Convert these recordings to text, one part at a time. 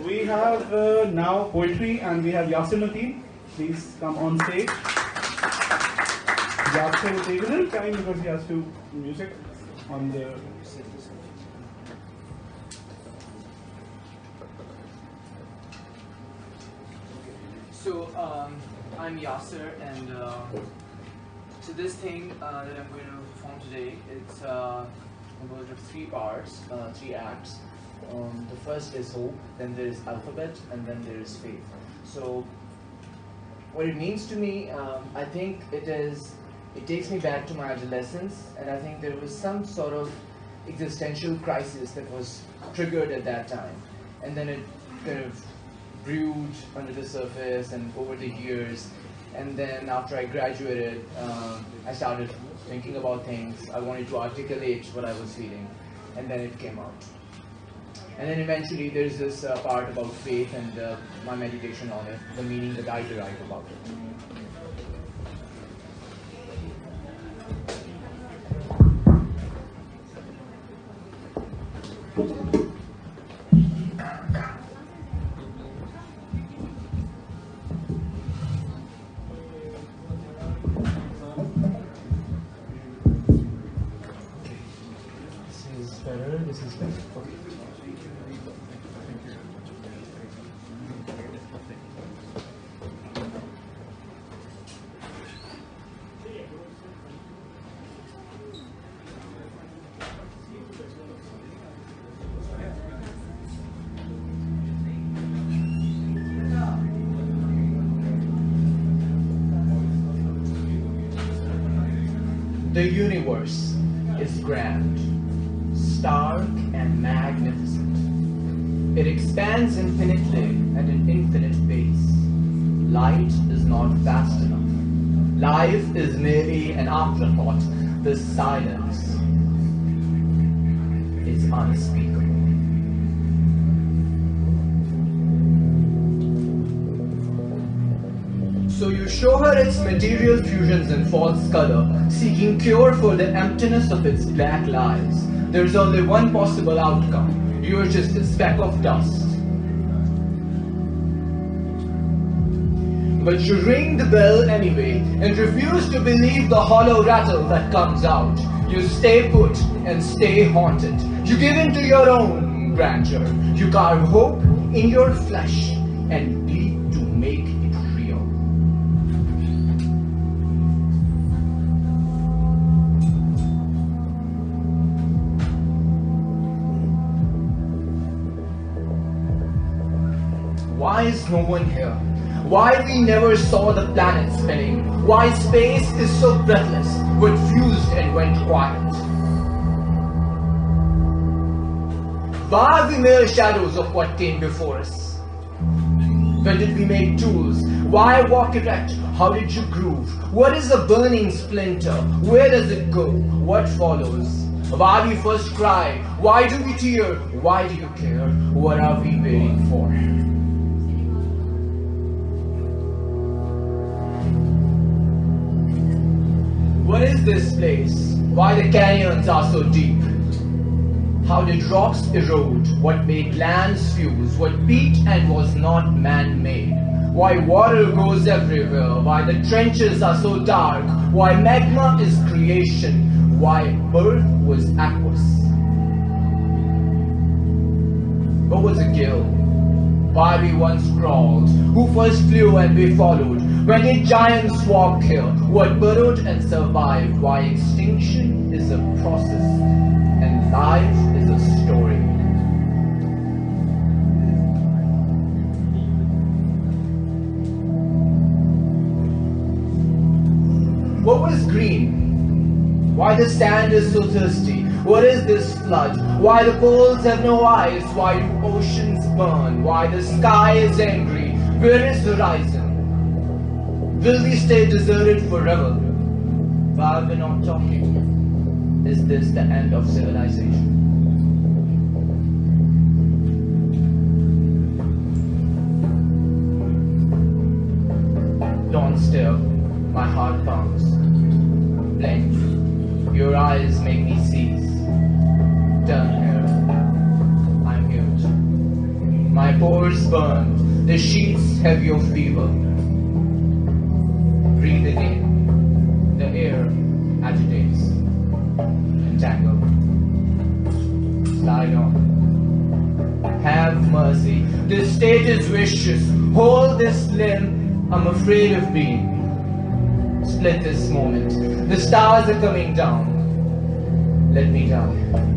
We have now poetry and we have Yasir. Please come on stage. Yasir will take a little time because he has to music on the. So I'm Yasir, and so this thing that I'm going to perform today, it's composed of three parts, three acts. The first is hope, then there is alphabet, and then there is faith. So what it means to me, I think it takes me back to my adolescence, and I think there was some sort of existential crisis that was triggered at that time, and then it kind of brewed under the surface and over the years. And then after I graduated, I started thinking about things. I wanted to articulate what I was feeling, and then it came out. And then eventually there's this part about faith and my meditation on it, the meaning that I derive about it. This is better. Okay. The universe is grand, stark and magnificent. It expands infinitely at an infinite pace. Light is not fast enough. Life is merely an afterthought. The silence is unspeakable. So you show her its material fusions in false color, seeking cure for the emptiness of its black lies. There's only one possible outcome. You're just a speck of dust. But you ring the bell anyway and refuse to believe the hollow rattle that comes out. You stay put and stay haunted. You give in to your own grandeur. You carve hope in your flesh and bleed to make it real. Why is no one here? Why we never saw the planet spinning? Why space is so breathless, what fused and went quiet? Why are we mere shadows of what came before us? When did we make tools? Why walk erect? How did you groove? What is a burning splinter? Where does it go? What follows? Why we first cry? Why do we tear? Why do you care? What are we waiting for? What is this place? Why the canyons are so deep? How did rocks erode? What made lands fuse? What peaked and was not man-made? Why water goes everywhere? Why the trenches are so dark? Why magma is creation? Why birth was aqueous? What was a gill? Why we once crawled? Who first flew and we followed? When did giants walk here? What burrowed and survived? Why extinction is a process and life is a story. What was green? Why the sand is so thirsty? What is this flood? Why the poles have no eyes? Why do oceans burn? Why the sky is angry? Where is the horizon? Will we stay deserted forever? Why are we not talking? Is this the end of civilization? Don't stare, my heart pounds. Blink, your eyes make me seize. Turn here, I'm mute. My My pores burn, the sheets have your fever. Breathe again, the air agitates. Entangle. Slide on. Have mercy, this state is vicious. Hold this limb, I'm afraid of being. Split this moment, the stars are coming down. Let me die.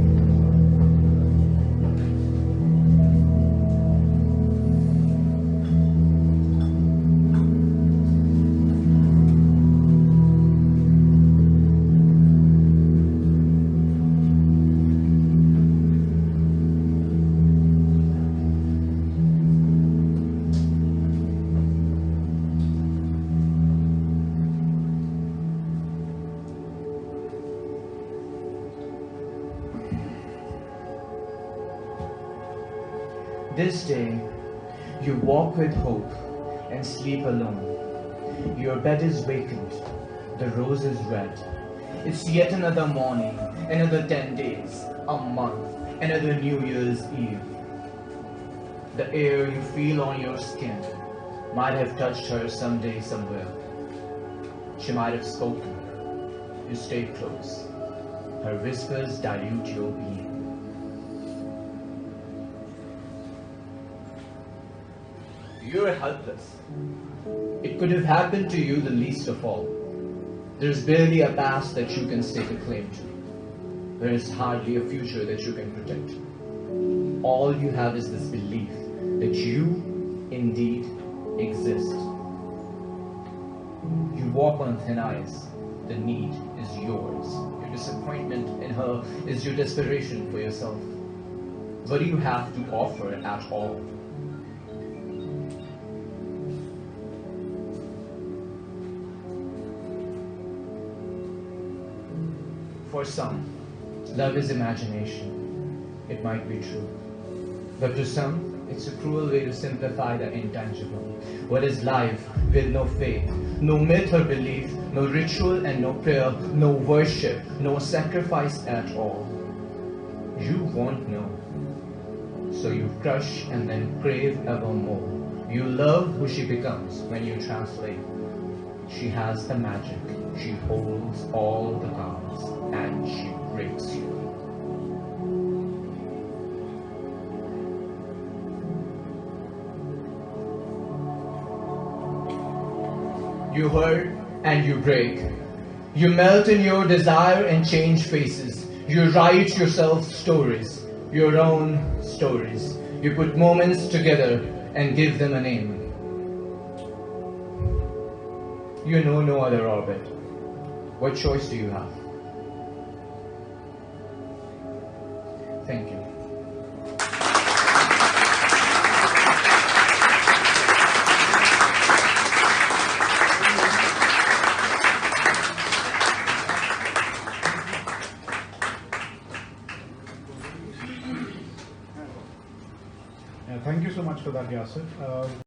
This day, you walk with hope and sleep alone. Your bed is vacant, the rose is red. It's yet another morning, another 10 days, a month, another New Year's Eve. The air you feel on your skin might have touched her someday somewhere. She might have spoken. You stay close. Her whispers dilute your being. You're helpless. It could have happened to you the least of all. There's barely a past that you can stake a claim to. There is hardly a future that you can protect. All you have is this belief that you indeed exist. You walk on thin ice. The need is yours. Your disappointment in her is your desperation for yourself. What do you have to offer at all? For some, love is imagination. It might be true. But to some, it's a cruel way to simplify the intangible. What is life with no faith, no myth or belief, no ritual and no prayer, no worship, no sacrifice at all? You won't know. So you crush and then crave evermore. You love who she becomes when you translate. She has the magic. She holds all the cards and she breaks you. You hurt and you break. You melt in your desire and change faces. You write yourself stories, your own stories. You put moments together and give them a name. You know no other orbit. What choice do you have? Thank you. Thank you so much for that, Yasir.